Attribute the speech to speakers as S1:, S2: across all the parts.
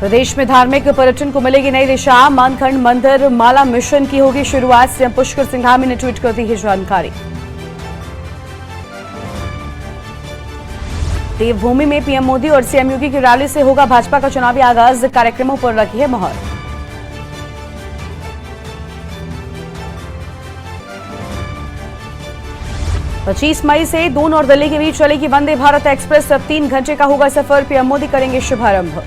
S1: प्रदेश में धार्मिक पर्यटन को मिलेगी नई दिशा। मानखंड मंदिर माला मिशन की होगी शुरुआत। सीएम पुष्कर सिंह धामी ने ट्वीट कर दी है जानकारी। देवभूमि में पीएम मोदी और सीएम योगी की रैली से होगा भाजपा का चुनावी आगाज। कार्यक्रमों पर रखी है मोहर। पच्चीस मई से दून और दिल्ली के बीच चलेगी वंदे भारत एक्सप्रेस। अब 3 घंटे का होगा सफर। पीएम मोदी करेंगे शुभारंभ।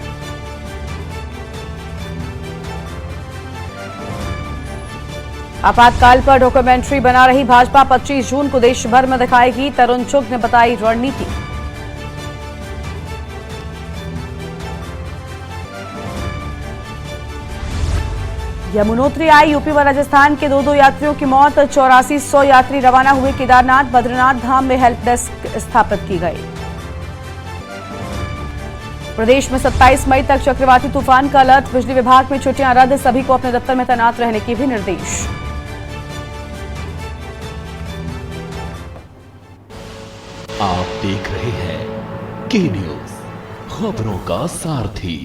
S1: आपातकाल पर डॉक्यूमेंट्री बना रही भाजपा 25 जून को देश भर में दिखाएगी। तरुण चुग ने बताई रणनीति। यमुनोत्री आई यूपी व राजस्थान के 2 यात्रियों की मौत। 8400 यात्री रवाना हुए केदारनाथ। बद्रीनाथ धाम में हेल्प डेस्क स्थापित की गई। प्रदेश में 27 मई तक चक्रवाती तूफान का अलर्ट। बिजली विभाग में छुट्टियां रद्द। सभी को अपने दफ्तर में तैनात रहने के भी निर्देश।
S2: आप देख रहे हैं के न्यूज, खबरों का सारथी।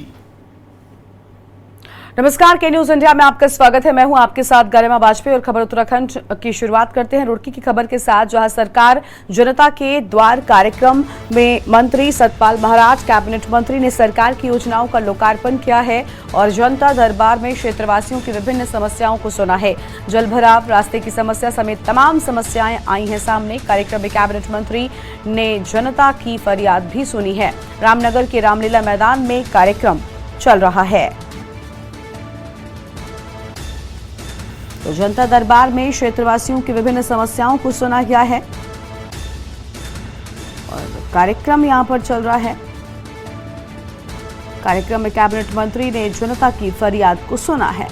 S1: नमस्कार, के न्यूज इंडिया में आपका स्वागत है। मैं हूं आपके साथ गरिमा वाजपेयी और खबर उत्तराखंड की शुरुआत करते हैं रुड़की की खबर के साथ, जहां सरकार जनता के द्वार कार्यक्रम में मंत्री सतपाल महाराज कैबिनेट मंत्री ने सरकार की योजनाओं का लोकार्पण किया है और जनता दरबार में क्षेत्रवासियों की विभिन्न समस्याओं को सुना है। जलभराव, रास्ते की समस्या समेत तमाम समस्याएं आई हैं सामने। कार्यक्रम में कैबिनेट मंत्री ने जनता की फरियाद भी सुनी है। रामनगर के रामलीला मैदान में कार्यक्रम चल रहा है। तो जनता दरबार में क्षेत्रवासियों की विभिन्न समस्याओं को सुना गया है और कार्यक्रम यहां पर चल रहा है। कार्यक्रम में कैबिनेट मंत्री ने जनता की फरियाद को सुना है।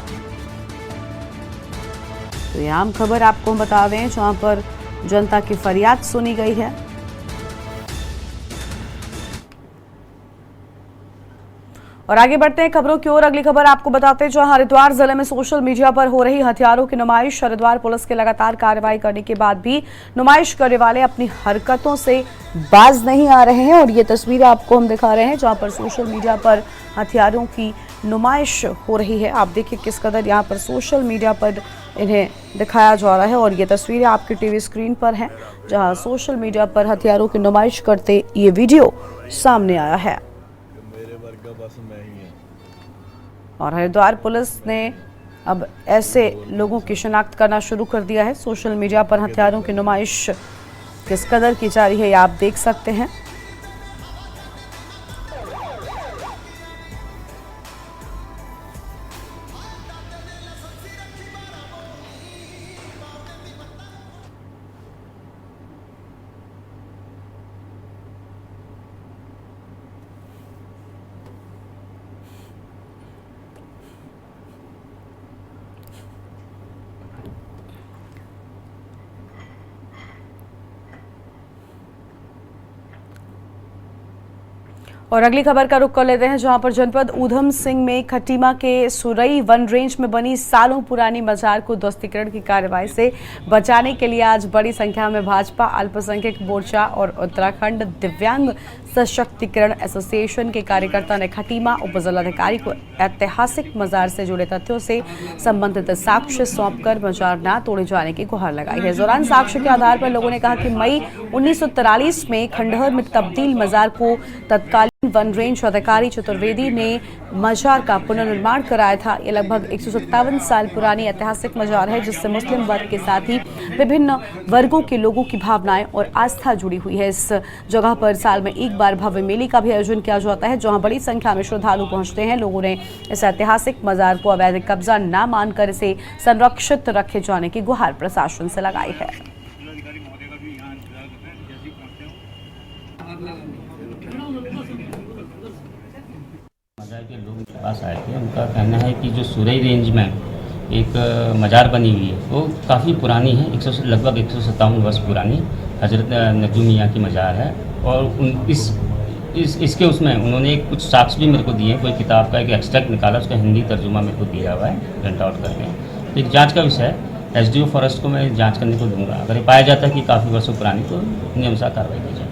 S1: तो यह आम खबर आपको हम बता दें, जहां पर जनता की फरियाद सुनी गई है। और आगे बढ़ते हैं खबरों की ओर। अगली खबर आपको बताते हैं, जहां हरिद्वार जिले में सोशल मीडिया पर हो रही हथियारों की नुमाइश। हरिद्वार पुलिस के लगातार कार्रवाई करने के बाद भी नुमाइश करने वाले अपनी हरकतों से बाज नहीं आ रहे हैं और ये तस्वीरें आपको हम दिखा रहे हैं, जहां पर सोशल मीडिया पर हथियारों की नुमाइश हो रही है। आप देखिए किस कदर यहाँ पर सोशल मीडिया पर इन्हें दिखाया जा रहा है और ये तस्वीरें आपकी टीवी स्क्रीन पर हैं, जहाँ सोशल मीडिया पर हथियारों की नुमाइश करते ये वीडियो सामने आया है। और हरिद्वार पुलिस ने अब ऐसे लोगों की शिनाख्त करना शुरू कर दिया है। सोशल मीडिया पर हथियारों की नुमाइश किस कदर की जा रही है, ये आप देख सकते हैं। और अगली खबर का रुख कर लेते हैं, जहां पर जनपद ऊधम सिंह में खटीमा के सुरई वन रेंज में बनी सालों पुरानी मजार को ध्वस्तीकरण की कार्रवाई से बचाने के लिए आज बड़ी संख्या में भाजपा अल्पसंख्यक मोर्चा और उत्तराखंड दिव्यांग सशक्तिकरण एसोसिएशन के कार्यकर्ता ने खटीमा उपजिलाधिकारी को ऐतिहासिक मजार से जुड़े तथ्यों से संबंधित साक्ष्य सौंपकर मजार न तोड़े जाने की गुहार लगाई है। इस दौरान साक्ष्य के आधार पर लोगों ने कहा कि मई 1943 में खंडहर में तब्दील मजार को तत्कालीन वन रेंज अधिकारी चतुर्वेदी ने मजार का पुनर्निर्माण कराया था। ये लगभग 157 साल पुरानी ऐतिहासिक मजार है, जिससे मुस्लिम वर्ग के साथ ही विभिन्न वर्गों के लोगों की भावनाएं और आस्था जुड़ी हुई है। इस जगह पर साल में एक बार भव्य मेले का भी आयोजन किया जाता है, जहां बड़ी संख्या में श्रद्धालु पहुंचते हैं। लोगों ने इस ऐतिहासिक मजार को अवैध कब्जा न मानकर इसे संरक्षित रखे जाने की गुहार प्रशासन से लगाई है।
S3: मजार के लोग मेरे पास आए थे, उनका कहना है कि जो सुरई रेंज में एक मजार बनी हुई है वो काफ़ी पुरानी है, लगभग 157 वर्ष पुरानी हजरत नजू मियाँ की मजार है। और इसके उसमें उन्होंने कुछ साक्ष्य भी मेरे को दिए। कोई किताब का एक एक्सट्रैक्ट निकाला, उसका हिंदी तर्जुमा मेरे को दिया हुआ है प्रिंट आउट करके। एक जाँच का विषय है, SDO फॉरेस्ट को मैं जाँच करने को दूँगा। अगर ये पाया जाता है कि काफ़ी वर्षों पुरानी, तो नियमानुसार कार्रवाई की जाए।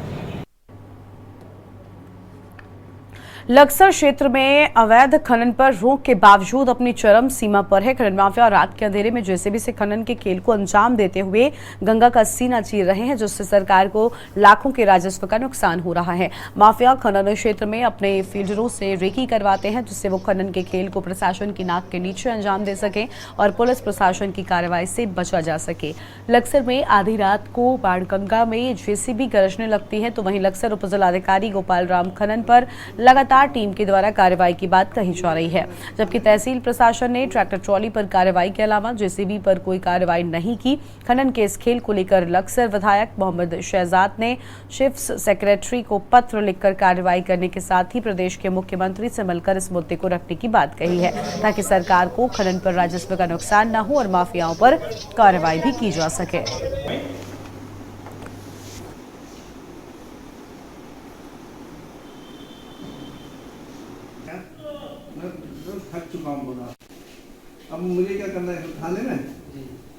S1: लक्सर क्षेत्र में अवैध खनन पर रोक के बावजूद अपनी चरम सीमा पर है। खनन माफिया रात के अंधेरे में जेसीबी से खनन के खेल को अंजाम देते हुए गंगा का सीना चीर रहे हैं, जिससे सरकार को लाखों के राजस्व का नुकसान हो रहा है। माफिया खनन क्षेत्र में अपने फील्डरों से रेकी करवाते हैं, जिससे वो खनन के खेल को प्रशासन की नाक के नीचे अंजाम दे सके और पुलिस प्रशासन की कार्रवाई से बचा जा सके। लक्सर में आधी रात को बाणगंगा में जेसीबी गरजने लगती है, तो वहीं लक्सर उपजिलाधिकारी गोपाल राम खनन पर लगातार टीम के द्वारा कार्रवाई की बात कही जा रही है, जबकि तहसील प्रशासन ने ट्रैक्टर ट्रॉली पर कार्रवाई के अलावा जेसीबी पर कोई कार्रवाई नहीं की। खनन के इस खेल को लेकर लक्सर विधायक मोहम्मद शहजाद ने चीफ सेक्रेटरी को पत्र लिखकर कार्रवाई करने के साथ ही प्रदेश के मुख्यमंत्री से मिलकर इस मुद्दे को रखने की बात कही है, ताकि सरकार को खनन पर राजस्व का नुकसान न हो और माफियाओं पर कार्रवाई भी की जा सके।
S4: थक चुका हूँ बोला, अब मुझे क्या करना है, थाने में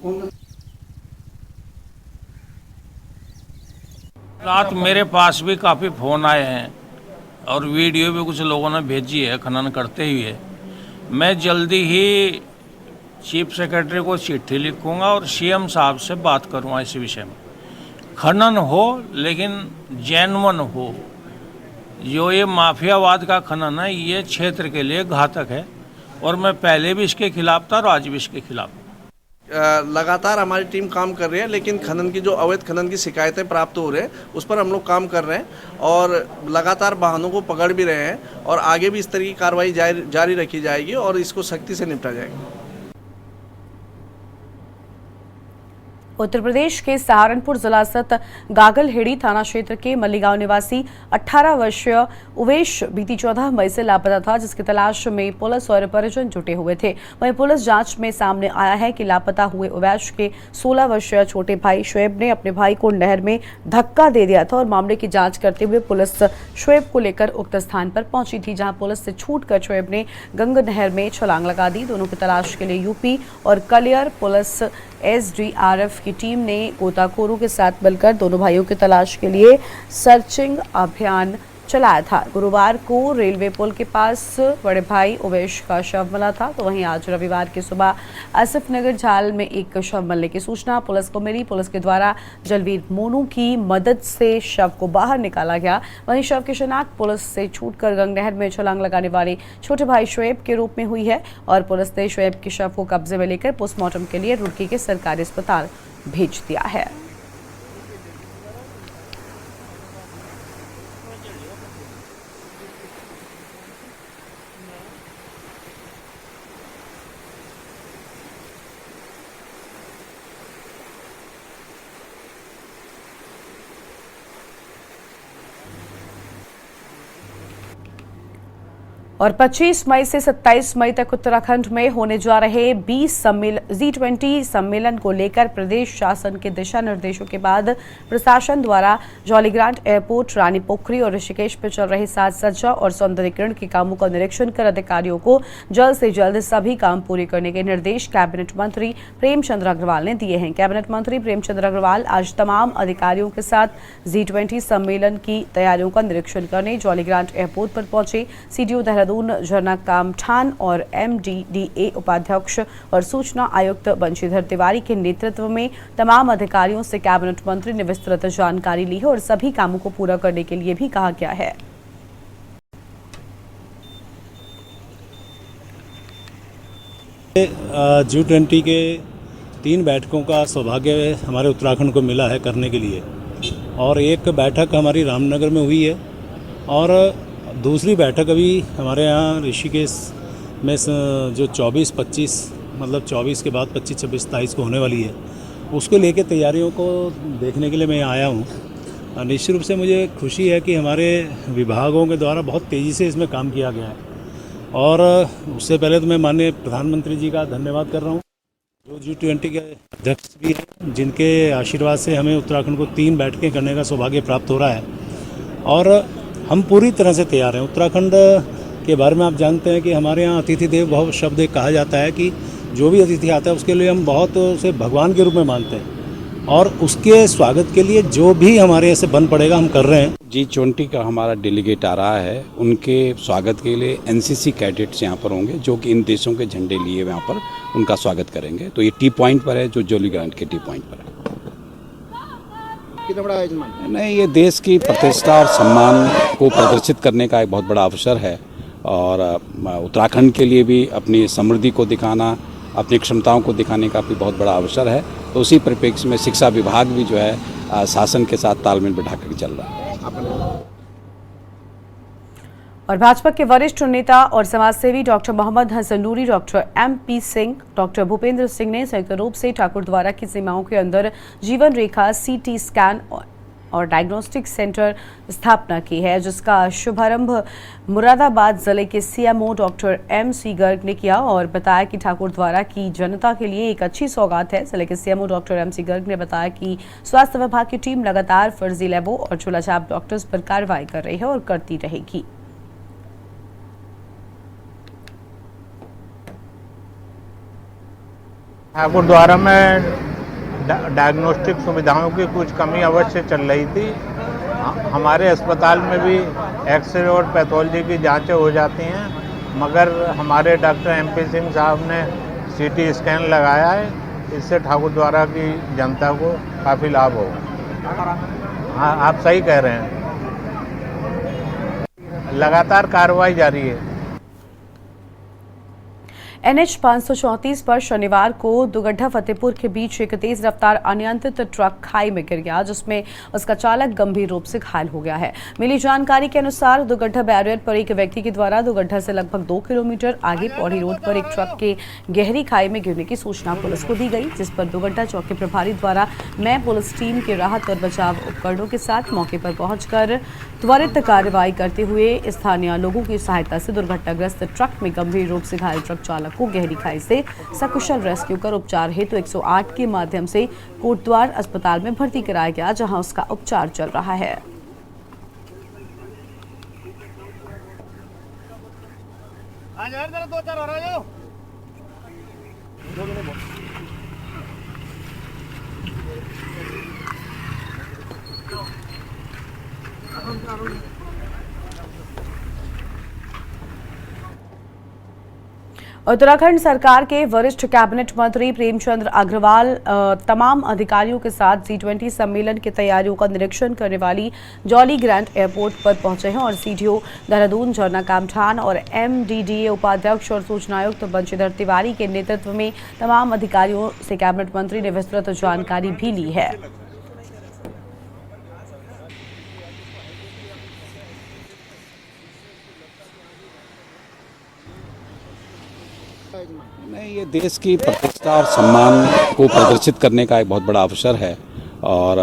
S4: कौन।
S5: रात मेरे पास भी काफ़ी फ़ोन आए हैं और वीडियो भी कुछ लोगों ने भेजी है खनन करते हुए। मैं जल्दी ही चीफ सेक्रेटरी को चिट्ठी लिखूंगा और सीएम साहब से बात करूंगा इस विषय में। खनन हो लेकिन जेन्युइन हो। जो ये माफियावाद का खनन है ये क्षेत्र के लिए घातक है और मैं पहले भी इसके खिलाफ था और आज भी इसके खिलाफ।
S4: लगातार हमारी टीम काम कर रही है, लेकिन खनन की जो अवैध खनन की शिकायतें प्राप्त हो रहे हैं उस पर हम लोग काम कर रहे हैं और लगातार वाहनों को पकड़ भी रहे हैं और आगे भी इस तरह की कार्रवाई जारी रखी जाएगी और इसको सख्ती से निपटा जाएगा।
S1: उत्तर प्रदेश के सहारनपुर जिला स्थित गागलहेड़ी थाना क्षेत्र के मल्लीगांव निवासी 18 वर्षीय उवेश बीती 14 मई से लापता था, जिसकी तलाश में पुलिस और परिजन जुटे हुए थे। वहीं पुलिस जांच में सामने आया है कि लापता हुए उवेश के 16 वर्षीय छोटे भाई शुएब ने अपने भाई को नहर में धक्का दे दिया था और मामले की जांच करते हुए पुलिस शुएब को लेकर उक्त स्थान पर पहुंची थी, जहां पुलिस से छूटकर शुएब ने गंगा नहर में छलांग लगा दी। दोनों की तलाश के लिए यूपी और कलियर पुलिस एसडीआरएफ की टीम ने गोताखोरों के साथ मिलकर दोनों भाइयों की तलाश के लिए सर्चिंग अभियान चलाया था। गुरुवार को रेलवे पुल के पास बड़े भाई उवेश का शव मिला था, तो वहीं आज रविवार की सुबह आसिफ नगर झाल में एक शव मिलने की सूचना पुलिस को मिली। पुलिस के द्वारा जलवीर मोनू की मदद से शव को बाहर निकाला गया। वहीं शव की शिनाख्त पुलिस से छूटकर गंगा नहर में छलांग लगाने वाले छोटे भाई शुएब के रूप में हुई है और पुलिस ने शुएब के शव को कब्जे में लेकर पोस्टमार्टम के लिए रुड़की के सरकारी अस्पताल भेज दिया है। और 25 मई से 27 मई तक उत्तराखंड में होने जा रहे G20 सम्मेलन को लेकर प्रदेश शासन के दिशा निर्देशों के बाद प्रशासन द्वारा जॉलीग्रांट एयरपोर्ट, रानी पोखरी और ऋषिकेश में चल रहे साज सज्जा और सौंदर्यीकरण के कामों का निरीक्षण कर अधिकारियों को जल्द से जल्द सभी काम पूरे करने के निर्देश कैबिनेट मंत्री प्रेमचंद अग्रवाल ने दिए हैं। कैबिनेट मंत्री प्रेमचंद अग्रवाल आज तमाम अधिकारियों के साथ G20 सम्मेलन की तैयारियों का निरीक्षण करने जॉलीग्रांट एयरपोर्ट पर पहुंचे। सीडीओ झरना कामठान और MDDA उपाध्यक्ष और सूचना आयुक्त बंशीधर तिवारी के नेतृत्व में तमाम अधिकारियों से कैबिनेट मंत्री ने विस्तृत जानकारी ली है और सभी कामों को पूरा करने के लिए भी कहा गया है।
S6: G20 के 3 बैठकों का सौभाग्य हमारे उत्तराखंड को मिला है करने के लिए और एक बैठक हमारी रामनगर में हुई है और दूसरी बैठक अभी हमारे यहाँ ऋषिकेश में जो 24-25 मतलब 24 के बाद 25-26 27 को होने वाली है, उसको लेके तैयारियों को देखने के लिए मैं आया हूँ। निश्चित रूप से मुझे खुशी है कि हमारे विभागों के द्वारा बहुत तेज़ी से इसमें काम किया गया है और उससे पहले तो मैं माननीय प्रधानमंत्री जी का धन्यवाद कर रहा हूँ, जो G20 के अध्यक्ष भी हैं, जिनके आशीर्वाद से हमें उत्तराखंड को 3 बैठकें करने का सौभाग्य प्राप्त हो रहा है और हम पूरी तरह से तैयार हैं। उत्तराखंड के बारे में आप जानते हैं कि हमारे यहाँ अतिथि देव भव शब्द एक कहा जाता है कि जो भी अतिथि आता है उसके लिए हम बहुत उसे भगवान के रूप में मानते हैं और उसके स्वागत के लिए जो भी हमारे यहाँ से बन पड़ेगा हम कर रहे हैं। G20 का हमारा डेलीगेट आ रहा है, उनके स्वागत के लिए एनसीसी कैडेट्स यहाँ पर होंगे जो कि इन देशों के झंडे लिए वहाँ पर उनका स्वागत करेंगे। तो ये टी पॉइंट पर है, जो जॉली ग्रांट के टी पॉइंट पर है।
S7: कितना बड़ा आयोजन मानते हैं?
S6: नहीं, ये देश की प्रतिष्ठा और सम्मान को प्रदर्शित करने का एक बहुत बड़ा अवसर है और उत्तराखंड के लिए भी अपनी समृद्धि को दिखाना, अपनी क्षमताओं को दिखाने का भी बहुत बड़ा अवसर है। तो उसी परिप्रेक्ष्य में शिक्षा विभाग भी जो है शासन के साथ तालमेल बैठा कर चल रहा है।
S1: और भाजपा के वरिष्ठ नेता और समाजसेवी doctor Mohammad Hasan Noori, doctor MP Singh, doctor Bhupendra Singh ने संयुक्त रूप से ठाकुर द्वारा की सीमाओं के अंदर जीवन रेखा CT स्कैन और डायग्नोस्टिक सेंटर स्थापना की है, जिसका शुभारंभ मुरादाबाद जिले के CMO डॉक्टर MC गर्ग ने किया और बताया कि ठाकुर द्वारा की जनता के लिए एक अच्छी सौगात है। जिले के CMO डॉक्टर MC गर्ग ने बताया कि स्वास्थ्य विभाग की टीम लगातार फर्जी लैबों और चूलाचाप डॉक्टर्स पर कार्रवाई कर रही है और करती रहेगी।
S8: ठाकुर द्वारा में डायग्नोस्टिक सुविधाओं की कुछ कमी अवश्य चल रही थी। हमारे अस्पताल में भी एक्सरे और पैथोलॉजी की जांचें हो जाती हैं, मगर हमारे डॉक्टर MP सिंह साहब ने CT स्कैन लगाया है। इससे ठाकुर द्वारा की जनता को काफ़ी लाभ होगा। हाँ, आप सही कह रहे हैं, लगातार कार्रवाई जारी है।
S1: NH 534 पर शनिवार को दुगड्ढा फतेहपुर के बीच एक तेज रफ्तार अनियंत्रित ट्रक खाई में गिर गया, जिसमें उसका चालक गंभीर रूप से घायल हो गया है। मिली जानकारी के अनुसार दुगड्ढा बैरियर पर एक व्यक्ति के द्वारा दुगड्ढा से लगभग 2 किलोमीटर आगे पौड़ी रोड पर एक ट्रक के गहरी खाई में गिरने की सूचना पुलिस को दी गई, जिस पर दुगड्ढा चौकी प्रभारी द्वारा मैं पुलिस टीम के राहत और बचाव उपकरणों के साथ मौके पर पहुंचकर त्वरित कार्रवाई करते हुए स्थानीय लोगों की सहायता से दुर्घटनाग्रस्त ट्रक में गंभीर रूप से घायल ट्रक चालक को गहरी खाई से सकुशल रेस्क्यू कर उपचार हेतु 108 के माध्यम से कोटद्वार अस्पताल में भर्ती कराया गया, जहां उसका उपचार चल रहा है। उत्तराखंड सरकार के वरिष्ठ कैबिनेट मंत्री प्रेमचंद अग्रवाल तमाम अधिकारियों के साथ G20 सम्मेलन की तैयारियों का निरीक्षण करने वाली जॉली ग्रांट एयरपोर्ट पर पहुंचे हैं और CDO देहरादून झरना कामठान और MDDA उपाध्यक्ष और सूचना आयुक्त बंशीधर तिवारी के नेतृत्व में तमाम अधिकारियों से कैबिनेट मंत्री ने विस्तृत जानकारी भी ली है।
S6: नहीं, ये देश की प्रतिष्ठा और सम्मान को प्रदर्शित करने का एक बहुत बड़ा अवसर है और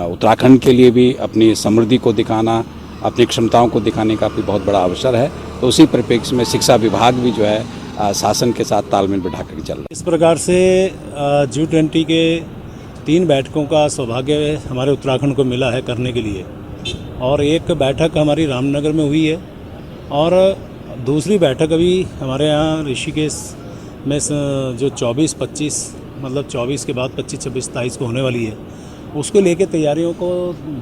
S6: उत्तराखंड के लिए भी अपनी समृद्धि को दिखाना, अपनी क्षमताओं को दिखाने का भी बहुत बड़ा अवसर है। तो उसी परिप्रेक्ष्य में शिक्षा विभाग भी जो है शासन के साथ तालमेल बैठा कर चल रहा है। इस प्रकार से G20 के 3 बैठकों का सौभाग्य हमारे उत्तराखंड को मिला है करने के लिए, और एक बैठक हमारी रामनगर में हुई है और दूसरी बैठक अभी हमारे यहाँ ऋषिकेश में जो 24-25 मतलब 24 के बाद 25-26-27 को होने वाली है, उसको लेके तैयारियों को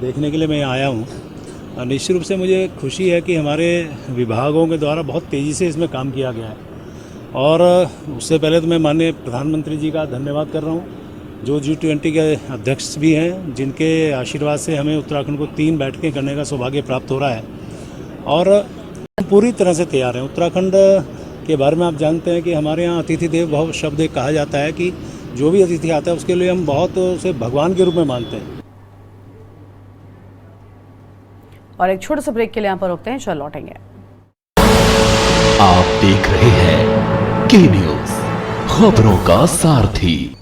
S6: देखने के लिए मैं आया हूँ। निश्चित रूप से मुझे खुशी है कि हमारे विभागों के द्वारा बहुत तेज़ी से इसमें काम किया गया है और उससे पहले तो मैं माननीय प्रधानमंत्री जी का धन्यवाद कर रहा हूँ, जो G20 के अध्यक्ष भी हैं, जिनके आशीर्वाद से हमें उत्तराखंड को 3 बैठकें करने का सौभाग्य प्राप्त हो रहा है और पूरी तरह से तैयार हैं। उत्तराखंड के बारे में आप जानते हैं कि हमारे यहाँ अतिथि देव भव शब्द एक कहा जाता है कि जो भी अतिथि आता है उसके लिए हम बहुत उसे भगवान के रूप में मानते हैं।
S1: और एक छोटे से ब्रेक के लिए यहाँ पर रुकते हैं, चल लौटेंगे।
S2: आप देख रहे हैं के न्यूज, खबरों का सारथी।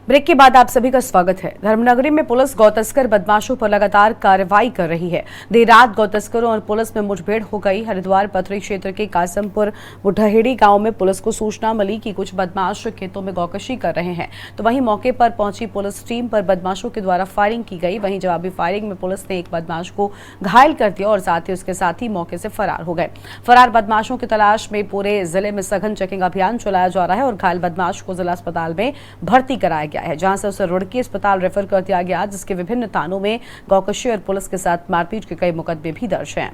S1: ब्रेक के बाद आप सभी का स्वागत है। धर्मनगरी में पुलिस गौतस्कर बदमाशों पर लगातार कार्रवाई कर रही है। देर रात गौतस्करों और पुलिस में मुठभेड़ हो गई। हरिद्वार पथरी क्षेत्र के कासमपुर बुढ़हेड़ी गांव में पुलिस को सूचना मिली कि कुछ बदमाश खेतों में गौकशी कर रहे हैं, तो वहीं मौके पर पहुंची पुलिस टीम पर बदमाशों के द्वारा फायरिंग की गई। वहीं जवाबी फायरिंग में पुलिस ने एक बदमाश को घायल कर दिया और साथ ही उसके साथी मौके से फरार हो गए। फरार बदमाशों की तलाश में पूरे जिले में सघन चेकिंग अभियान चलाया जा रहा है और घायल बदमाश को जिला अस्पताल में भर्ती कराया गया है, जहां से उसे रुड़की अस्पताल रेफर कर दिया गया, जिसके विभिन्न थानों में गौकशी और पुलिस के साथ मारपीट के कई मुकदमे भी दर्ज हैं।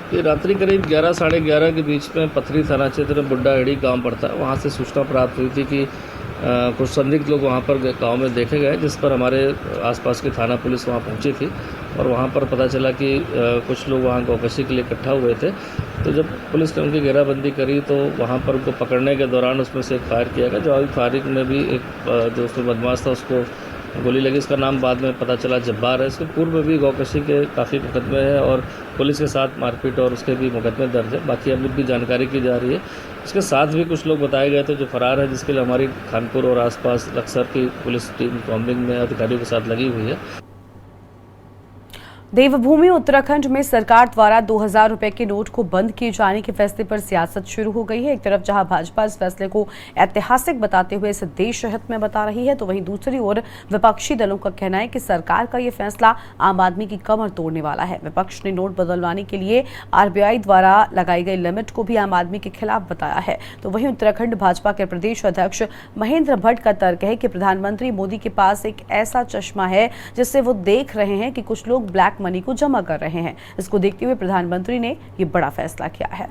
S7: ये रात्रि करीब 11 साढ़े 11 के बीच में पथरी थाना क्षेत्र में बुड्ढाहेड़ी गांव पड़ता है। वहाँ से सूचना प्राप्त हुई थी कि कुछ संदिग्ध लोग वहाँ पर गांव में देखे गए, जिस पर हमारे आसपास की थाना पुलिस वहाँ पहुँची थी और वहाँ पर पता चला कि कुछ लोग वहाँ गौकशी के लिए इकट्ठा हुए थे। तो जब पुलिस ने उनकी घेराबंदी करी तो वहाँ पर उनको पकड़ने के दौरान उसमें से एक फायर किया गया। जवाबी फायरिंग में भी एक जो उसमें बदमाश था उसको गोली लगी। इसका नाम बाद में पता चला जब्बार है। इसके पूर्व में भी गौकशी के काफ़ी मुकदमे हैं और पुलिस के साथ मारपीट और उसके भी मुकदमे दर्ज है। बाकी अभी भी जानकारी की जा रही है। इसके साथ भी कुछ लोग बताए गए थे जो फरार है, जिसके लिए हमारी खानपुर और आसपास लक्सर की पुलिस टीम कॉम्बिंग में अधिकारियों के साथ लगी हुई है।
S1: देवभूमि उत्तराखंड में सरकार द्वारा 2000 रुपए के नोट को बंद किए जाने के फैसले पर सियासत शुरू हो गई है। एक तरफ जहां भाजपा इस फैसले को ऐतिहासिक बताते हुए इसे देश हित में बता रही है, तो वहीं दूसरी ओर विपक्षी दलों का कहना है कि सरकार का ये फैसला आम आदमी की कमर तोड़ने वाला है। विपक्ष ने नोट बदलवाने के लिए आरबीआई द्वारा लगाई गई लिमिट को भी आम आदमी के खिलाफ बताया है। तो वहीं उत्तराखंड भाजपा के प्रदेश अध्यक्ष महेंद्र भट्ट का तर्क है कि प्रधानमंत्री मोदी के पास एक ऐसा चश्मा है जिससे वो देख रहे हैं कि कुछ लोग ब्लैक मनी को जमा कर रहे हैं। इसको देखते हुए प्रधानमंत्री ने यह बड़ा फैसला किया है।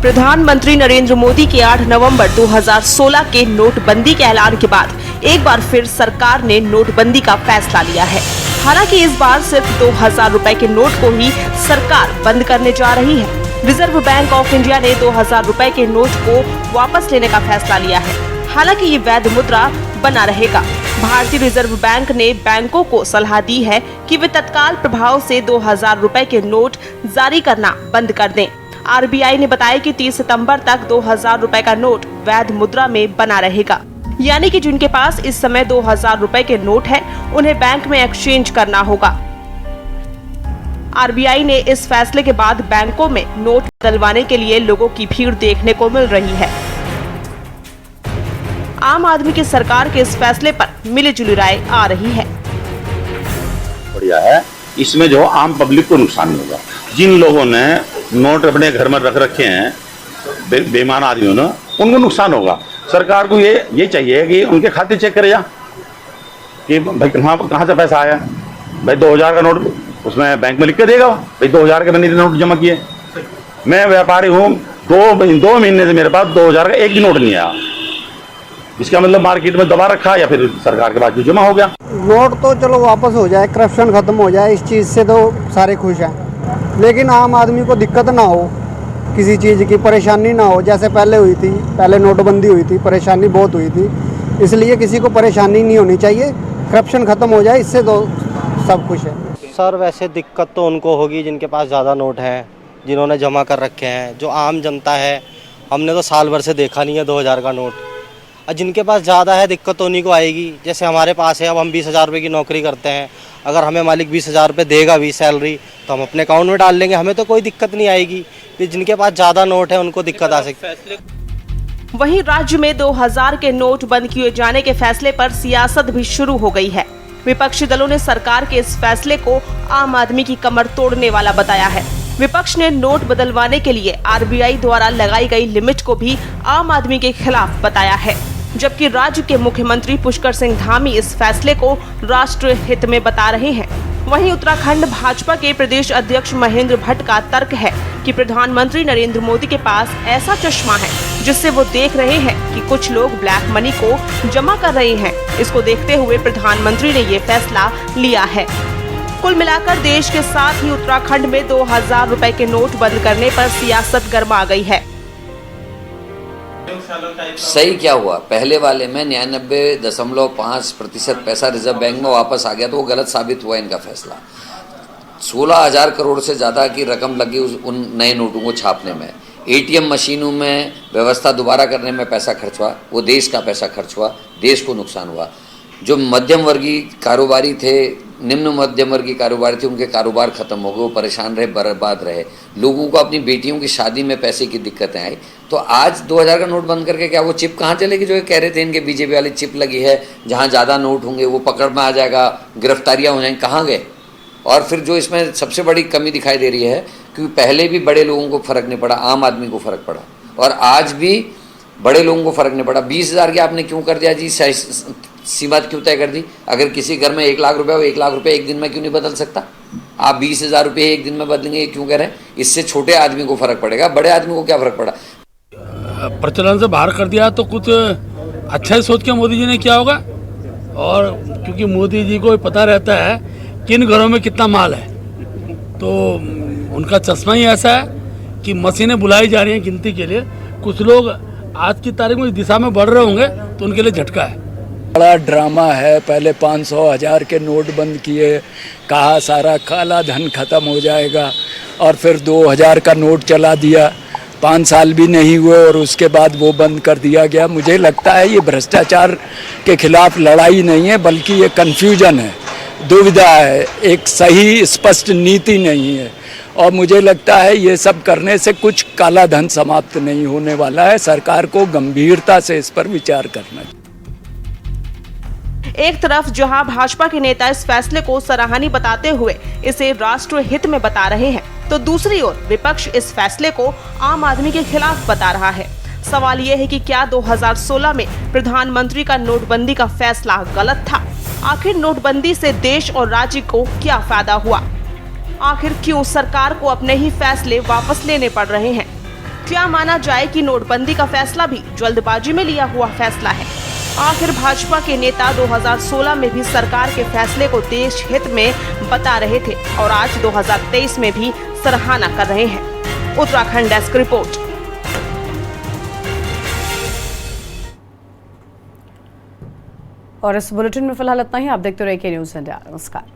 S9: प्रधानमंत्री नरेंद्र मोदी के 8 नवंबर 2016 के नोटबंदी के ऐलान के बाद एक बार फिर सरकार ने नोटबंदी का फैसला लिया है। हालांकि इस बार सिर्फ 2000 रुपए के नोट को ही सरकार बंद करने जा रही है। रिजर्व बैंक ऑफ इंडिया ने 2000 रुपए के नोट को वापस लेने का फैसला लिया है। हालांकि ये वैध मुद्रा बना रहेगा। भारतीय रिजर्व बैंक ने बैंकों को सलाह दी है कि वे तत्काल प्रभाव से 2000 रुपए के नोट जारी करना बंद कर दें। आरबीआई ने बताया कि 30 सितंबर तक 2000 रुपए का नोट वैध मुद्रा में बना रहेगा, यानी कि जिनके पास इस समय 2000 रुपए के नोट है उन्हें बैंक में एक्सचेंज करना होगा। आरबीआई ने इस फैसले के बाद बैंकों में नोट बदलवाने के लिए लोगों की भीड़ देखने को मिल रही है। आम आदमी की सरकार के इस फैसले पर मिलीजुली राय आ रही है।
S10: बढ़िया है, इसमें जो आम पब्लिक को नुकसान नहीं होगा। जिन लोगों ने नोट अपने घर में रख रखे हैं बेईमान आदमियों ने, उनको नुकसान होगा। सरकार को ये चाहिए कि उनके खाते चेक करे जा कि भाई कहाँ से पैसा आया। भाई 2000 का नोट उसमें बैंक में लिख के देगा, भाई 2000 के मैंने नोट जमा किए। मैं व्यापारी हूँ, 2 महीने से मेरे पास 2000 का एक भी नोट नहीं आया। इसका मतलब मार्केट में दबा रखा या फिर सरकार के पास जो जमा हो गया।
S11: नोट तो चलो वापस हो जाए, करप्शन खत्म हो जाए, इस चीज़ से तो सारे खुश हैं। लेकिन आम आदमी को दिक्कत ना हो, किसी चीज़ की परेशानी ना हो, जैसे पहले हुई थी। पहले नोटबंदी हुई थी, परेशानी बहुत हुई थी, इसलिए किसी को परेशानी नहीं होनी चाहिए। करप्शन खत्म हो जाए, इससे तो सब खुश है।
S12: सर वैसे दिक्कत तो उनको होगी जिनके पास ज़्यादा नोट हैं, जिन्होंने जमा कर रखे हैं। जो आम जनता है, हमने तो साल भर से देखा नहीं है 2000 का नोट। और जिनके पास ज़्यादा है दिक्कत तो उन्हीं को आएगी। जैसे हमारे पास है, अब हम 20,000 रुपये की नौकरी करते हैं, अगर हमें मालिक 20,000 रुपये देगा भी सैलरी, तो हम अपने अकाउंट में डाल लेंगे, हमें तो कोई दिक्कत नहीं आएगी। जिनके पास ज़्यादा नोट है उनको दिक्कत आ सकती है।
S9: वहीं राज्य में 2000 के नोट बंद किए जाने के फैसले पर सियासत भी शुरू हो गई है। विपक्षी दलों ने सरकार के इस फैसले को आम आदमी की कमर तोड़ने वाला बताया है। विपक्ष ने नोट बदलवाने के लिए आरबीआई द्वारा लगाई गई लिमिट को भी आम आदमी के खिलाफ बताया है, जबकि राज्य के मुख्यमंत्री पुष्कर सिंह धामी इस फैसले को राष्ट्र हित में बता रहे हैं। वहीं उत्तराखंड भाजपा के प्रदेश अध्यक्ष महेंद्र भट्ट का तर्क है कि प्रधानमंत्री नरेंद्र मोदी के पास ऐसा चश्मा है जिससे वो देख रहे हैं कि कुछ लोग ब्लैक मनी को जमा कर रहे हैं। इसको देखते हुए प्रधानमंत्री ने ये फैसला लिया है। कुल मिलाकर देश के साथ ही उत्तराखंड में 2000 रुपए के नोट बंद करने पर सियासत गर्मा गई है।
S13: सही क्या हुआ, पहले वाले में 99.5% पैसा रिजर्व बैंक में वापस आ गया, तो वो गलत साबित हुआ इनका फैसला। 16,000 करोड़ से ज़्यादा की रकम लगी उन नए नोटों को छापने में। एटीएम मशीनों में व्यवस्था दोबारा करने में पैसा खर्च हुआ, वो देश का पैसा खर्च हुआ, देश को नुकसान हुआ। जो मध्यम वर्गीय कारोबारी थे, निम्न मध्यम वर्ग के कारोबार थे, उनके कारोबार खत्म हो गए, वो परेशान रहे, बर्बाद रहे, लोगों को अपनी बेटियों की शादी में पैसे की दिक्कतें आई। तो आज 2000 का नोट बंद करके क्या वो चिप कहाँ चलेगी? जो ये कह रहे थे इनके बीजेपी वाली चिप लगी है, जहाँ ज़्यादा नोट होंगे वो पकड़ में आ जाएगा, गिरफ्तारियाँ हो जाएंगी, कहाँ गए? और फिर जो इसमें सबसे बड़ी कमी दिखाई दे रही है, क्योंकि पहले भी बड़े लोगों को फ़र्क नहीं पड़ा, आम आदमी को फ़र्क पड़ा, और आज भी बड़े लोगों को फ़र्क नहीं पड़ा। 20,000 की आपने क्यों कर दिया जी? सीमा क्यों तय कर दी? अगर किसी घर में 1 लाख रुपए हो, 1 लाख रुपए एक दिन में क्यों नहीं बदल सकता? आप 20,000 रुपये एक दिन में बदलेंगे, ये क्यों कह रहे हैं? इससे छोटे आदमी को फ़र्क पड़ेगा, बड़े आदमी को क्या फ़र्क पड़ा?
S14: प्रचलन से बाहर कर दिया तो कुछ अच्छा ही सोच के मोदी जी ने किया होगा, और क्योंकि मोदी जी को पता रहता है किन घरों में कितना माल है, तो उनका चश्मा ही ऐसा है कि मशीनें बुलाई जा रही हैं गिनती के लिए। कुछ लोग आज की तारीख में इस दिशा में बढ़ रहे होंगे तो उनके लिए झटका है।
S15: बड़ा ड्रामा है। पहले 500 1000 के नोट बंद किए, कहा सारा काला धन खत्म हो जाएगा, और फिर 2000 का नोट चला दिया। 5 साल भी नहीं हुए और उसके बाद वो बंद कर दिया गया। मुझे लगता है ये भ्रष्टाचार के खिलाफ लड़ाई नहीं है, बल्कि ये कन्फ्यूजन है, दुविधा है, एक सही स्पष्ट नीति नहीं है। और मुझे लगता है ये सब करने से कुछ काला धन समाप्त नहीं होने वाला है। सरकार को गंभीरता से इस पर विचार करना चाहिए।
S9: एक तरफ जहां भाजपा के नेता इस फैसले को सराहनीय बताते हुए इसे राष्ट्र हित में बता रहे हैं, तो दूसरी ओर विपक्ष इस फैसले को आम आदमी के खिलाफ बता रहा है। सवाल ये है कि क्या 2016 में प्रधानमंत्री का नोटबंदी का फैसला गलत था? आखिर नोटबंदी से देश और राज्य को क्या फायदा हुआ? आखिर क्यों सरकार को अपने ही फैसले वापस लेने पड़ रहे हैं? क्या माना जाए कि नोटबंदी का फैसला भी जल्दबाजी में लिया हुआ फैसला है? आखिर भाजपा के नेता 2016 में भी सरकार के फैसले को देश हित में बता रहे थे और आज 2023 में भी सराहना कर रहे हैं। Uttarakhand desk report.
S1: और इस बुलेटिन में फिलहाल इतना ही। आप देखते रहिए के न्यूज़ इंडिया। नमस्कार।